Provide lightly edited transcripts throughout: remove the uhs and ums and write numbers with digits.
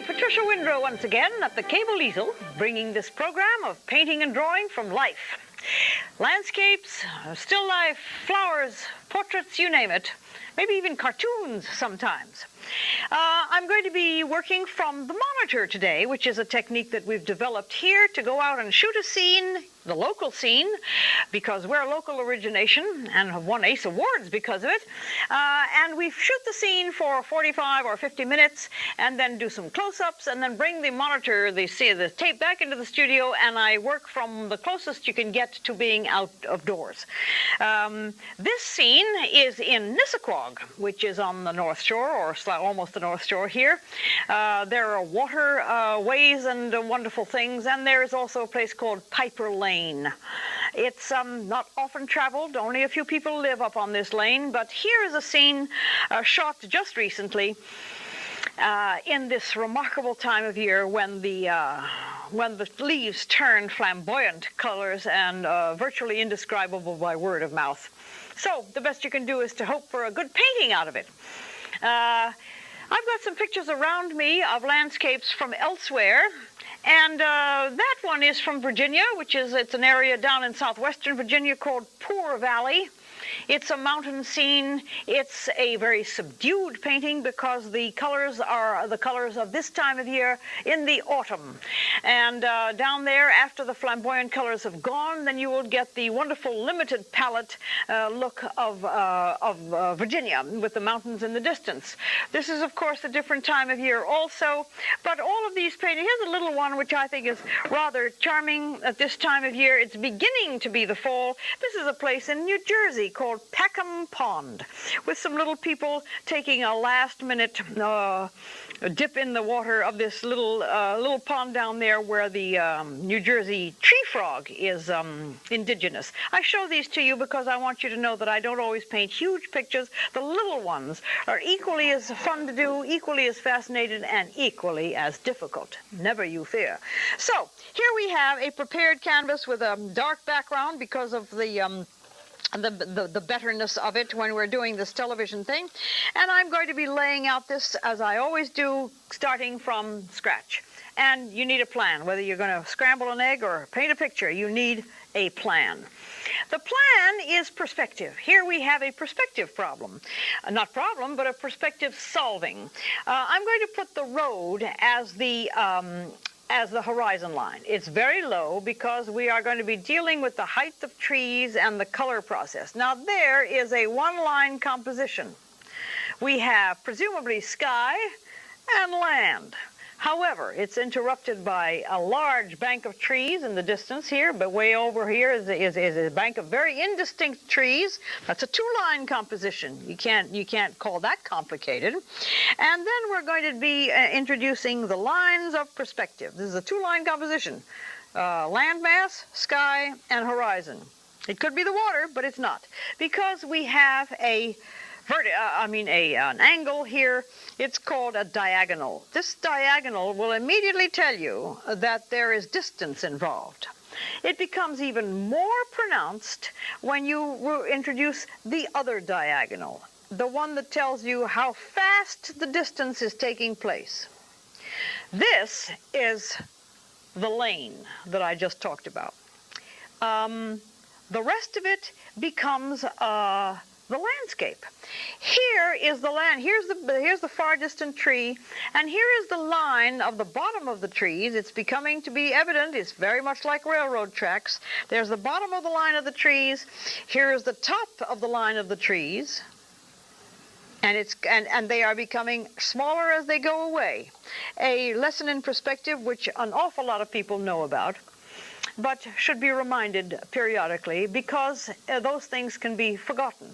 Patricia Windrow once again at the Cable Easel, bringing this program of painting and drawing from life. Landscapes, still life, flowers, portraits, you name it. Maybe even cartoons sometimes. I'm going to be working from the monitor today, which is a technique that we've developed here to go out and shoot a scene, the local scene, because we're local origination and have won ACE awards because of it. And we shoot the scene for 45 or 50 minutes and then do some close-ups and then bring the monitor, the tape back into the studio, and I work from the closest you can get to being out of doors. This scene is in Nissequag, which is on the North Shore, or almost the North Shore here. There are water ways and wonderful things, and there is also a place called Piper Lane. It's not often traveled, only a few people live up on this lane, but here is a scene shot just recently in this remarkable time of year when the leaves turn flamboyant colors and virtually indescribable by word of mouth. So the best you can do is to hope for a good painting out of it. I've got some pictures around me of landscapes from elsewhere, and that one is from Virginia, it's an area down in southwestern Virginia called Poor Valley. It's a mountain scene. It's a very subdued painting because the colors are the colors of this time of year in the autumn. And down there, after the flamboyant colors have gone, then you will get the wonderful limited palette look of Virginia with the mountains in the distance. This is, of course, a different time of year also, but all of these paintings, here's a little one which I think is rather charming at this time of year. It's beginning to be the fall. This is a place in New Jersey called Peckham Pond, with some little people taking a last-minute dip in the water of this little pond down there where the New Jersey tree frog is indigenous. I show these to you because I want you to know that I don't always paint huge pictures. The little ones are equally as fun to do, equally as fascinating, and equally as difficult. Never you fear. So here we have a prepared canvas with a dark background because of the betterness of it when we're doing this television thing. And I'm going to be laying out this, as I always do, starting from scratch. And you need a plan. Whether you're going to scramble an egg or paint a picture, you need a plan. The plan is perspective. Here we have a perspective problem. Not problem, but a perspective solving. I'm going to put the road as the horizon line. It's very low because we are going to be dealing with the height of trees and the color process. Now there is a one-line composition. We have presumably sky and land. However, it's interrupted by a large bank of trees in the distance here, but way over here is a bank of very indistinct trees. That's a two-line composition. You can't call that complicated. And then we're going to be introducing the lines of perspective. This is a two-line composition. Landmass, sky, and horizon. It could be the water, but it's not, because we have an angle here. It's called a diagonal. This diagonal will immediately tell you that there is distance involved. It becomes even more pronounced when you introduce the other diagonal, the one that tells you how fast the distance is taking place. This is the lane that I just talked about. The rest of it becomes the landscape. Here is the land. Here's the far distant tree, and here is the line of the bottom of the trees. It's becoming to be evident. It's very much like railroad tracks. There's the bottom of the line of the trees. Here is the top of the line of the trees. And they are becoming smaller as they go away. A lesson in perspective which an awful lot of people know about, but should be reminded periodically because those things can be forgotten.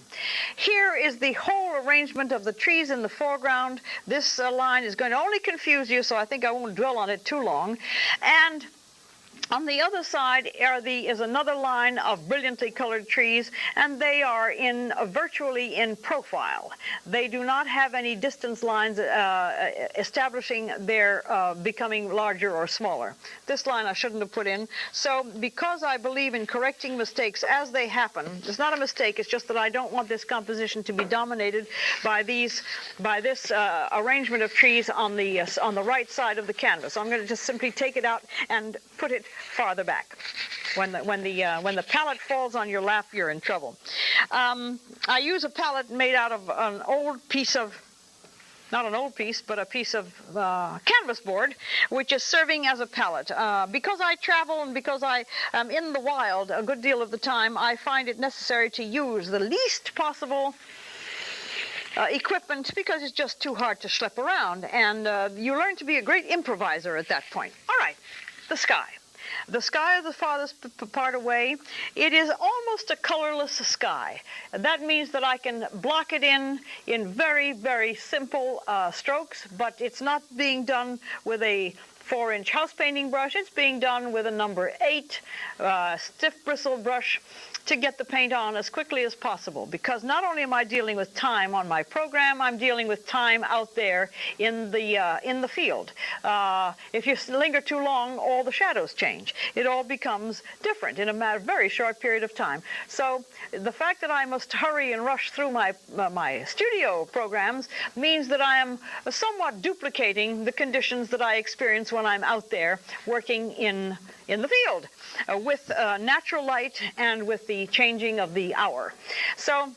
Here is the whole arrangement of the trees in the foreground. This line is going to only confuse you, so I think I won't dwell on it too long. And on the other side is another line of brilliantly colored trees, and they are virtually in profile. They do not have any distance lines establishing their becoming larger or smaller. This line I shouldn't have put in. So because I believe in correcting mistakes as they happen, it's not a mistake, it's just that I don't want this composition to be dominated by this arrangement of trees on the right side of the canvas. So I'm going to just simply take it out and put it farther back. When the palette falls on your lap, you're in trouble. I use a palette made out of an old piece of, not an old piece, but a piece of canvas board, which is serving as a palette. Because I travel and because I am in the wild a good deal of the time, I find it necessary to use the least possible equipment because it's just too hard to schlep around. And you learn to be a great improviser at that point. All right, the sky. The sky is the farthest part away. It is almost a colorless sky. That means that I can block it in very, very simple strokes, but it's not being done with a 4-inch house painting brush. It's being done with a number 8 stiff bristle brush to get the paint on as quickly as possible, because not only am I dealing with time on my program, I'm dealing with time out there in the field. If you linger too long, all the shadows change. It all becomes different in a very short period of time. So the fact that I must hurry and rush through my studio programs means that I am somewhat duplicating the conditions that I experience when I'm out there working in the field with natural light and with the changing of the hour. So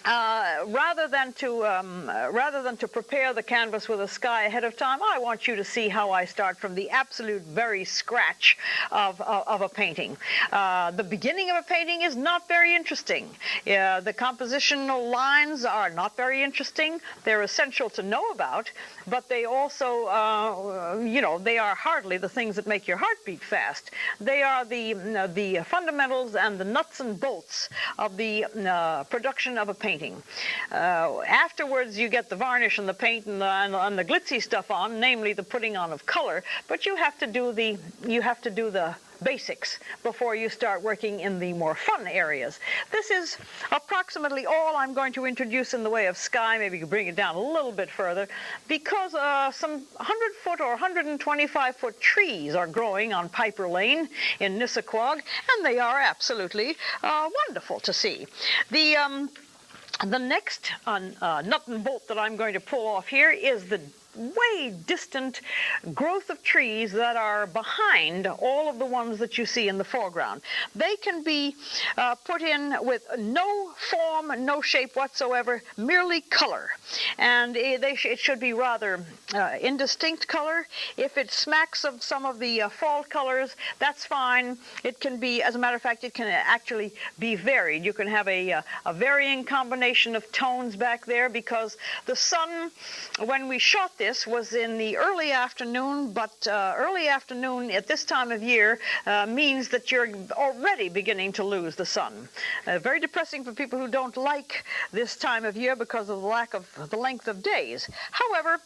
rather than to prepare the canvas with a sky ahead of time, I want you to see how I start from the absolute very scratch of a painting. The beginning of a painting is not very interesting. The compositional lines are not very interesting. They're essential to know about, but they also, they are hardly the things that make your heart beat fast. They are the fundamentals and the nuts and bolts of the production of a painting. Afterwards, you get the varnish and the paint and the glitzy stuff on, namely the putting on of color. But you have to do the basics before you start working in the more fun areas. This is approximately all I'm going to introduce in the way of sky. Maybe you bring it down a little bit further, because some 100-foot or 125-foot trees are growing on Piper Lane in Nissaquag, and they are absolutely wonderful to see. The next nut and bolt that I'm going to pull off here is the way distant growth of trees that are behind all of the ones that you see in the foreground. They can be put in with no form, no shape whatsoever, merely color. And it should be rather indistinct color. If it smacks of some of the fall colors, that's fine. It can be, as a matter of fact, it can actually be varied. You can have a varying combination of tones back there, because the sun, when we shot this, was in the early afternoon, but early afternoon at this time of year means that you're already beginning to lose the sun. Very depressing for people who don't like this time of year because of the lack of the length of days. However,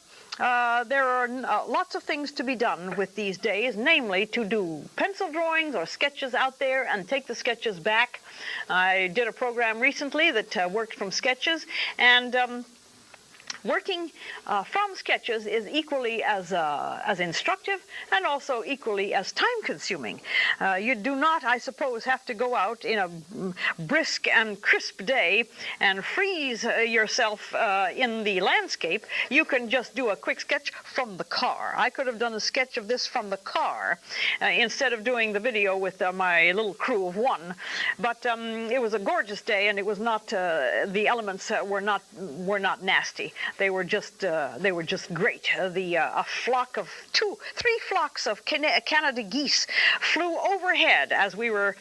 there are lots of things to be done with these days, namely to do pencil drawings or sketches out there and take the sketches back. I did a program recently that worked from sketches, and working from sketches is equally as instructive and also equally as time-consuming. You do not, I suppose, have to go out in a brisk and crisp day and freeze yourself in the landscape. You can just do a quick sketch from the car. I could have done a sketch of this from the car instead of doing the video with my little crew of one. But it was a gorgeous day, and it was not the elements were not nasty. They were just great. A flock of three flocks of Canada geese flew overhead as we were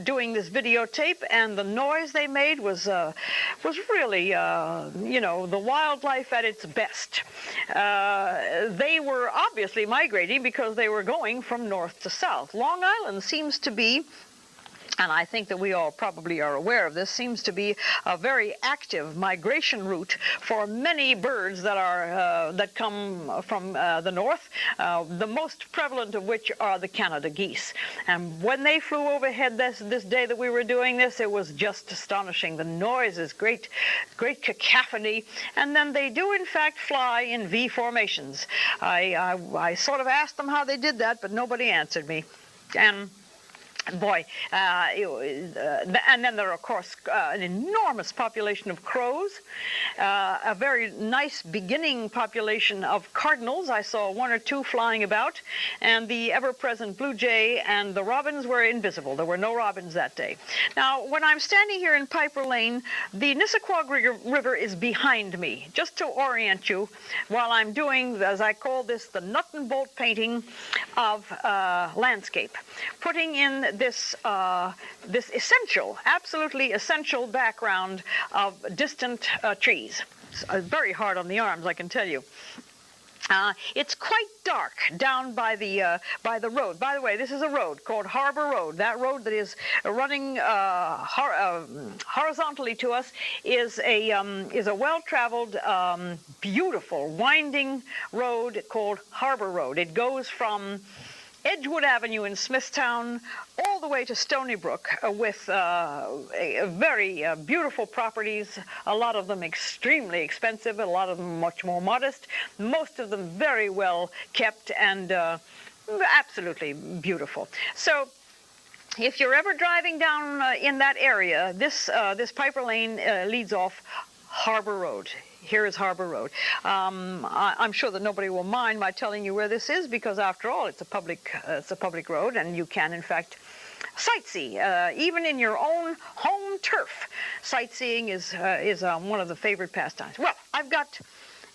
doing this videotape, and the noise they made was really the wildlife at its best. They were obviously migrating because they were going from north to south. Long Island seems to be, and I think that we all probably are aware of this, seems to be a very active migration route for many birds that come from the north, the most prevalent of which are the Canada geese. And when they flew overhead this day that we were doing this, it was just astonishing. The noise is great cacophony, and then they do in fact fly in V formations. I sort of asked them how they did that, but nobody answered me. And boy, and then there are, of course, an enormous population of crows, a very nice beginning population of cardinals. I saw one or two flying about, and the ever-present blue jay and the robins were invisible. There were no robins that day. Now, when I'm standing here in Piper Lane, the Nissaquag River is behind me, just to orient you, while I'm doing, as I call this, the nut and bolt painting of landscape, putting in this essential, absolutely essential background of distant trees. It's very hard on the arms, I can tell you. It's quite dark down by the road. By the way, this is a road called Harbor Road. That road that is running horizontally to us is a well-traveled, beautiful, winding road called Harbor Road. It goes from Edgewood Avenue in Smithtown all the way to Stony Brook with very beautiful properties, a lot of them extremely expensive, a lot of them much more modest, most of them very well kept and absolutely beautiful. So if you're ever driving down in that area, this Piper Lane leads off Harbor Road. Here is Harbor Road. I'm sure that nobody will mind my telling you where this is, because after all, it's a public road, and you can in fact sightsee even in your own home turf. Sightseeing is one of the favorite pastimes. Well, I've got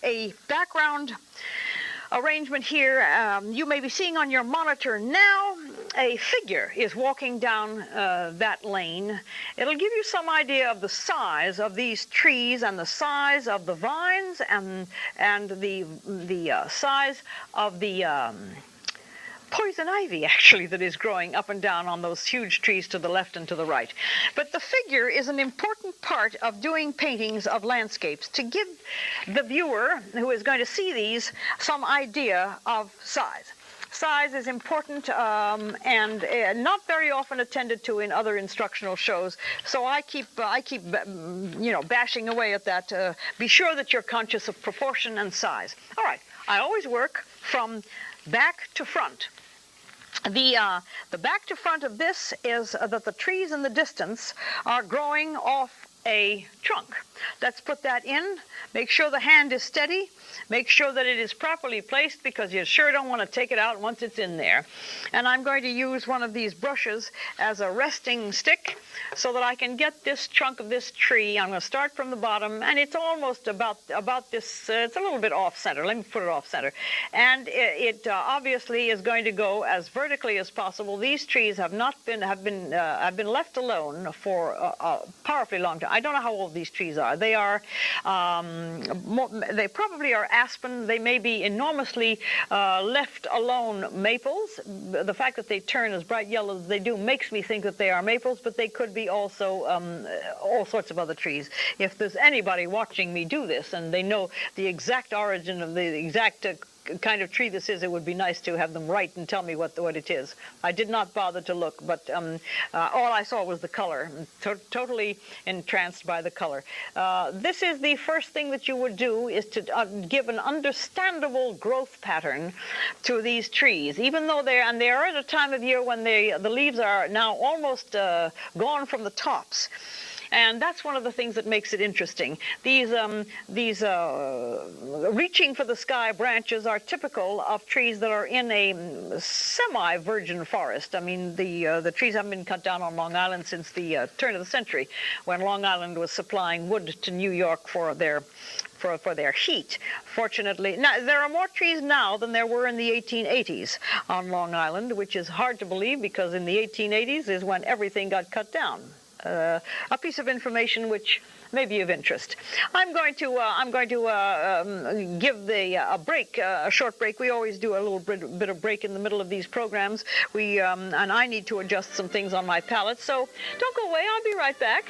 a background arrangement here. You may be seeing on your monitor now a figure is walking down that lane. It'll give you some idea of the size of these trees and the size of the vines and the size of the poison ivy, actually, that is growing up and down on those huge trees to the left and to the right. But the figure is an important part of doing paintings of landscapes, to give the viewer who is going to see these some idea of size. Size is important and not very often attended to in other instructional shows, so I keep bashing away at that. Be sure that you're conscious of proportion and size. All right, I always work from back to front. The back to front of this is that the trees in the distance are growing off a trunk. Let's put that in. Make sure the hand is steady. Make sure that it is properly placed, because you sure don't want to take it out once it's in there. And I'm going to use one of these brushes as a resting stick so that I can get this trunk of this tree. I'm going to start from the bottom, and it's almost about this, it's a little bit off center. Let me put it off center. And it obviously is going to go as vertically as possible. These trees have been left alone for a powerfully long time. I don't know how old these trees are. They are, they probably are aspen. They may be enormously left alone maples. The fact that they turn as bright yellow as they do makes me think that they are maples, but they could be also all sorts of other trees. If there's anybody watching me do this and they know the exact origin of the exact kind of tree this is, it would be nice to have them write and tell me what it is. I did not bother to look, but all I saw was the color. Totally entranced by the color. This is the first thing that you would do, is to give an understandable growth pattern to these trees, even though they are at a time of year when the leaves are now almost gone from the tops. And that's one of the things that makes it interesting. These reaching for the sky branches are typical of trees that are in a semi-virgin forest. I mean, the trees haven't been cut down on Long Island since the turn of the century, when Long Island was supplying wood to New York for their heat. Fortunately, now there are more trees now than there were in the 1880s on Long Island, which is hard to believe, because in the 1880s is when everything got cut down. A piece of information which may be of interest. I'm going to give a short break. We always do a little bit of break in the middle of these programs. And I need to adjust some things on my palette. So don't go away. I'll be right back.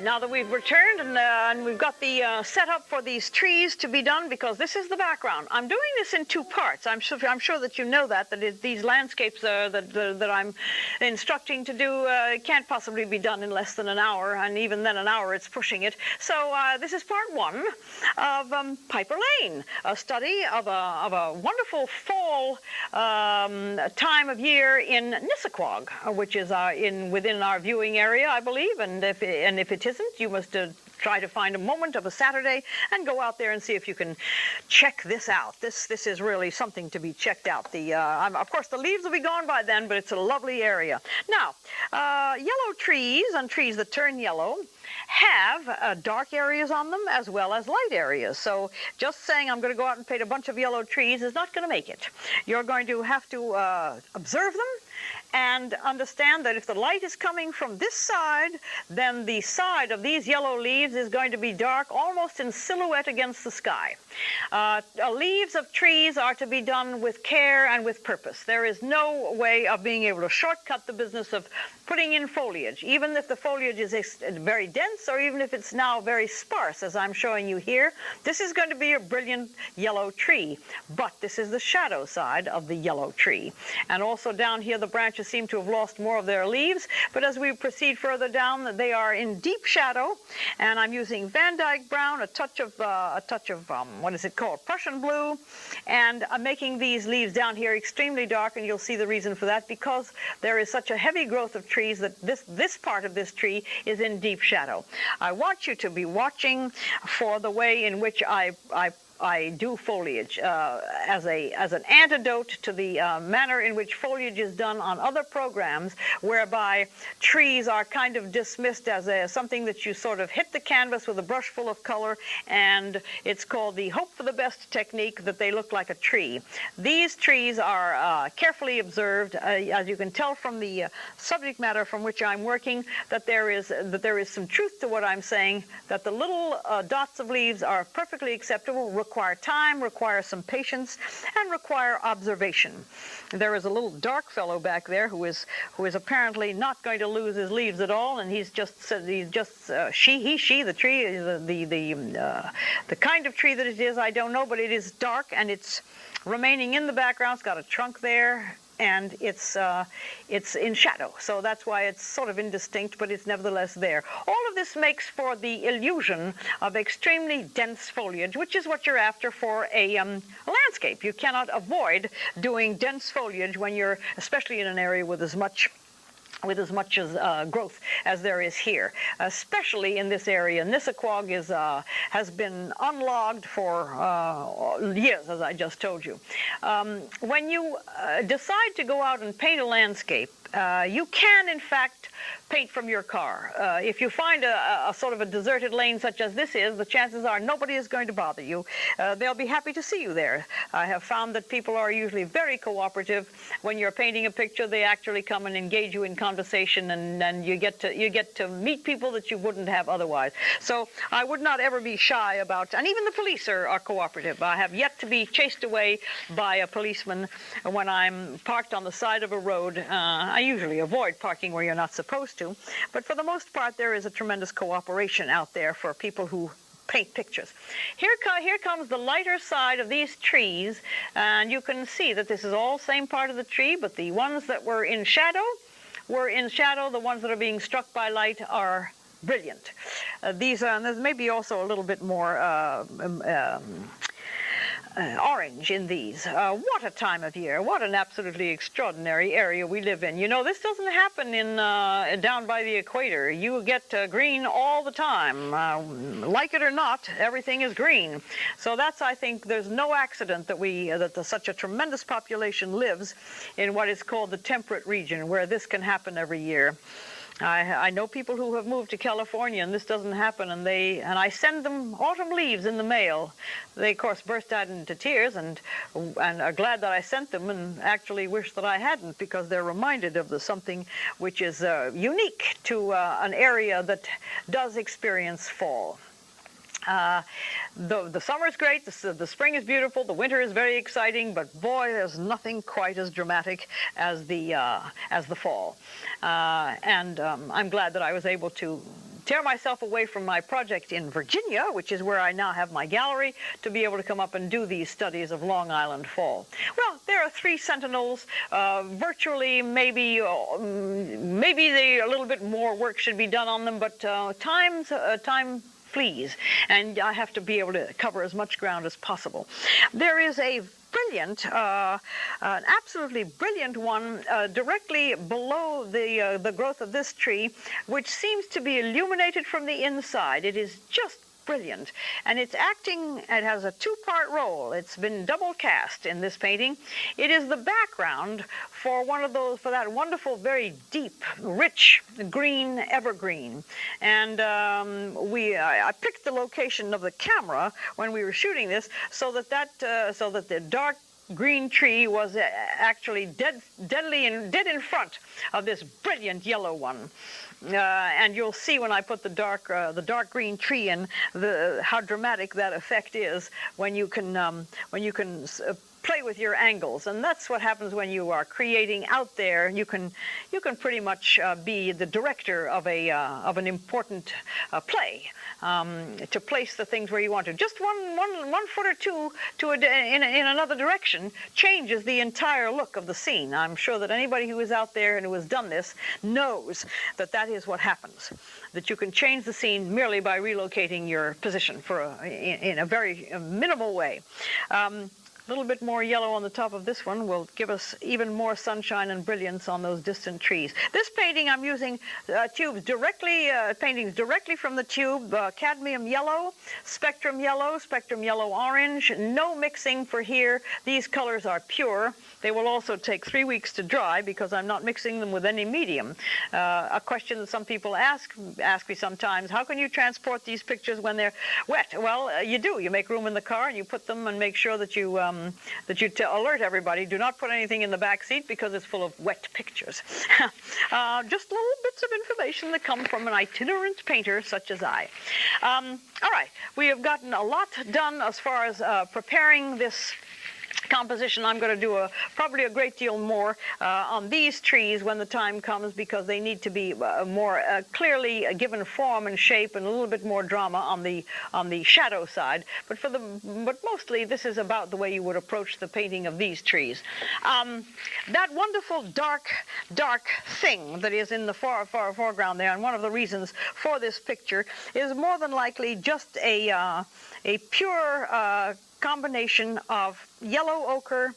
Now that we've returned and we've got the setup for these trees to be done, because this is the background. I'm doing this in two parts. I'm sure that you know that these landscapes that I'm instructing to do can't possibly be done in less than an hour, and even then an hour it's pushing it. So this is part one of Piper Lane, a study of a wonderful fall time of year in Nissaquag, which is within our viewing area, I believe, and if it isn't, you must try to find a moment of a Saturday and go out there and see if you can check this out. This is really something to be checked out. Of course, the leaves will be gone by then, but it's a lovely area. Now, yellow trees and trees that turn yellow have dark areas on them as well as light areas. So just saying I'm going to go out and paint a bunch of yellow trees is not going to make it. You're going to have to observe them and understand that if the light is coming from this side, then the side of these yellow leaves is going to be dark, almost in silhouette against the sky. Leaves of trees are to be done with care and with purpose. There is no way of being able to shortcut the business of putting in foliage, even if the foliage is very dense or even if it's now very sparse, as I'm showing you here. This is going to be a brilliant yellow tree, but this is the shadow side of the yellow tree. And also down here, the branches seem to have lost more of their leaves, but as we proceed further down, they are in deep shadow, and I'm using Van Dyke brown, a touch of what is it called, Prussian blue, and I'm making these leaves down here extremely dark, and you'll see the reason for that, because there is such a heavy growth of trees that this part of this tree is in deep shadow. I want you to be watching for the way in which I I do foliage as an antidote to the manner in which foliage is done on other programs, whereby trees are kind of dismissed as something that you sort of hit the canvas with a brush full of color, and it's called the hope for the best technique, that they look like a tree. These trees are carefully observed. As you can tell from the subject matter from which I'm working, that there is some truth to what I'm saying, that the little dots of leaves are perfectly acceptable, require time, require some patience, and require observation. There is a little dark fellow back there who is apparently not going to lose his leaves at all, and he, she, the tree, the kind of tree that it is, I don't know, but it is dark and it's remaining in the background. It's got a trunk there, and it's in shadow, so that's why it's sort of indistinct, but it's nevertheless there. All of this makes for the illusion of extremely dense foliage, which is what you're after for a landscape. You cannot avoid doing dense foliage when you're, especially in an area with as much growth as there is here, especially in this area. Nissaquag has been unlogged for years, as I just told you. When you decide to go out and paint a landscape, you can, in fact, paint from your car. If you find a sort of a deserted lane such as this is, the chances are nobody is going to bother you. They'll be happy to see you there. I have found that people are usually very cooperative. When you're painting a picture, they actually come and engage you in conversation, and you get to meet people that you wouldn't have otherwise. So I would not ever be shy about, and even the police are cooperative. I have yet to be chased away by a policeman when I'm parked on the side of a road. I usually avoid parking where you're not supposed to, but for the most part there is a tremendous cooperation out there for people who paint pictures. Here comes the lighter side of these trees, and you can see that this is all same part of the tree, but the ones that were in shadow, the ones that are being struck by light are brilliant. These are, and there's maybe also a little bit more orange in these. What a time of year. What an absolutely extraordinary area we live in. You know, this doesn't happen in down by the equator. You get green all the time. Like it or not, everything is green. So that's, I think, there's no accident that such a tremendous population lives in what is called the temperate region, where this can happen every year. I know people who have moved to California and this doesn't happen, and I send them autumn leaves in the mail. They, of course, burst out into tears and are glad that I sent them, and actually wish that I hadn't, because they're reminded of something which is unique to an area that does experience fall. The summer's great, the spring is beautiful, the winter is very exciting, but boy, there's nothing quite as dramatic as the fall. I'm glad that I was able to tear myself away from my project in Virginia, which is where I now have my gallery, to be able to come up and do these studies of Long Island fall. Well, there are 3 sentinels. Virtually, maybe a little bit more work should be done on them, but time flees, and I have to be able to cover as much ground as possible. There is a brilliant, an absolutely brilliant one directly below the growth of this tree, which seems to be illuminated from the inside. It is just brilliant, and it has a 2-part role. It's been double cast in this painting. It is the background for that wonderful, very deep, rich green evergreen. And I picked the location of the camera when we were shooting this, so that the dark green tree was actually dead in front of this brilliant yellow one. And you'll see when I put the dark green tree in how dramatic that effect is when you can play with your angles. And that's what happens when you are creating out there. You can pretty much be the director of an important play, to place the things where you want to. Just one foot or two in another direction changes the entire look of the scene. I'm sure that anybody who is out there and who has done this knows that is what happens, that you can change the scene merely by relocating your position in a very minimal way. little bit more yellow on the top of this one will give us even more sunshine and brilliance on those distant trees. This painting, I'm using tubes directly, paintings directly from the tube, cadmium yellow, spectrum yellow orange, no mixing for here. These colors are pure. They will also take 3 weeks to dry because I'm not mixing them with any medium. A question that some people ask me sometimes, how can you transport these pictures when they're wet? Well, you do. You make room in the car and you put them and make sure that you alert everybody. Do not put anything in the back seat because it's full of wet pictures. Just little bits of information that come from an itinerant painter such as I. All right, we have gotten a lot done as far as preparing this composition. I'm going to do probably a great deal more on these trees when the time comes, because they need to be more clearly given form and shape and a little bit more drama on the shadow side. But mostly this is about the way you would approach the painting of these trees. That wonderful dark thing that is in the far foreground there, and one of the reasons for this picture, is more than likely just a pure combination of yellow ochre,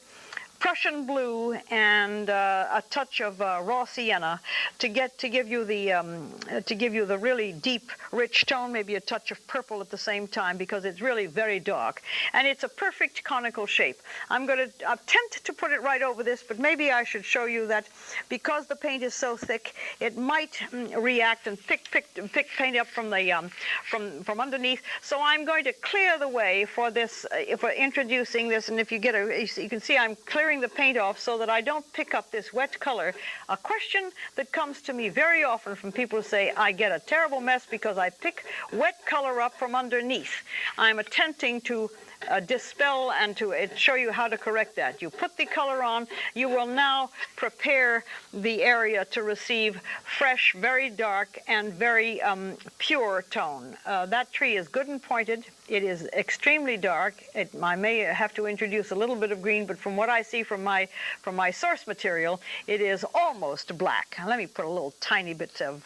Prussian blue, and a touch of raw sienna to give you the really deep, rich tone. Maybe a touch of purple at the same time, because it's really very dark, and it's a perfect conical shape. I'm going to attempt to put it right over this, but maybe I should show you that because the paint is so thick, it might react and pick paint up from the from underneath. So I'm going to clear the way for this, for introducing this. And if you you can see I'm clearing the paint off so that I don't pick up this wet color. A question that comes to me very often from people who say, I get a terrible mess because I pick wet color up from underneath. I'm attempting to dispel and to show you how to correct that. You put the color on, you will now prepare the area to receive fresh, very dark, and very pure tone. That tree is good and pointed. It is extremely dark. I may have to introduce a little bit of green, but from what I see from my source material, it is almost black. Let me put a little tiny bit of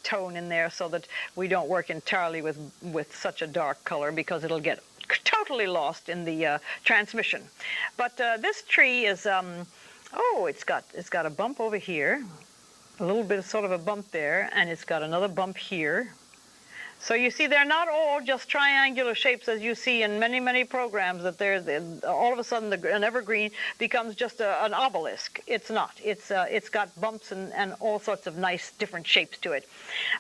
tone in there so that we don't work entirely with such a dark color, because it'll get totally lost in the transmission. But this tree is it's got a bump over here, a little bit of sort of a bump there, and it's got another bump here. So you see, they're not all just triangular shapes as you see in many, many programs, that all of a sudden an evergreen becomes just an obelisk. It's not. It's got bumps and all sorts of nice different shapes to it.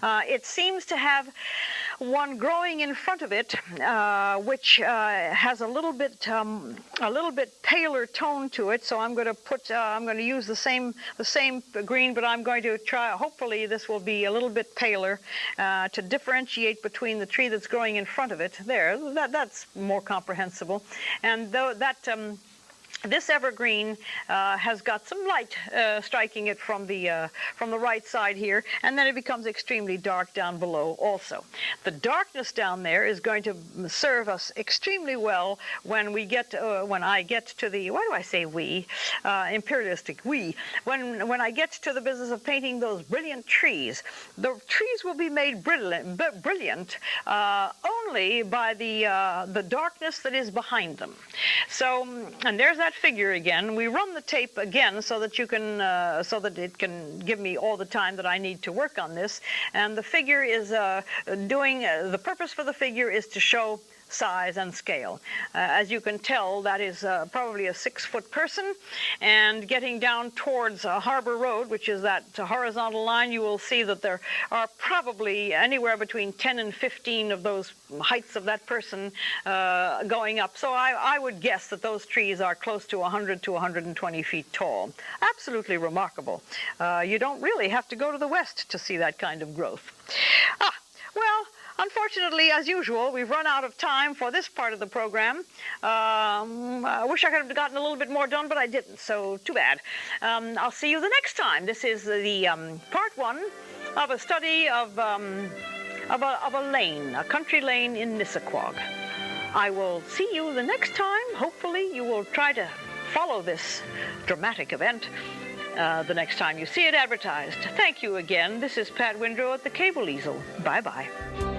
It seems to have one growing in front of it, which has a little bit paler tone to it. So I'm going to use the same green, but I'm going to try. Hopefully, this will be a little bit paler to differentiate between the tree that's growing in front of it. That's more comprehensible. And though this evergreen has got some light striking it from the right side here, and then it becomes extremely dark down below also. The darkness down there is going to serve us extremely well when I get to the, why do I say we? Imperialistic we. When I get to the business of painting those brilliant trees, the trees will be made brilliant only by the darkness that is behind them. So, and there's that figure again. We run the tape again so that it can give me all the time that I need to work on this. And the figure is the purpose for the figure is to show size and scale. As you can tell, that is probably a 6-foot person, and getting down towards Harbor Road, which is that horizontal line, you will see that there are probably anywhere between 10 and 15 of those heights of that person going up. So I would guess that those trees are close to 100 to 120 feet tall. Absolutely remarkable. You don't really have to go to the west to see that kind of growth. Well, unfortunately, as usual, we've run out of time for this part of the program. I wish I could have gotten a little bit more done, but I didn't, so too bad. I'll see you the next time. This is the part 1 of a study of a lane, a country lane in Nissaquag. I will see you the next time. Hopefully, you will try to follow this dramatic event the next time you see it advertised. Thank you again. This is Pat Windrow at the Cable Easel. Bye-bye.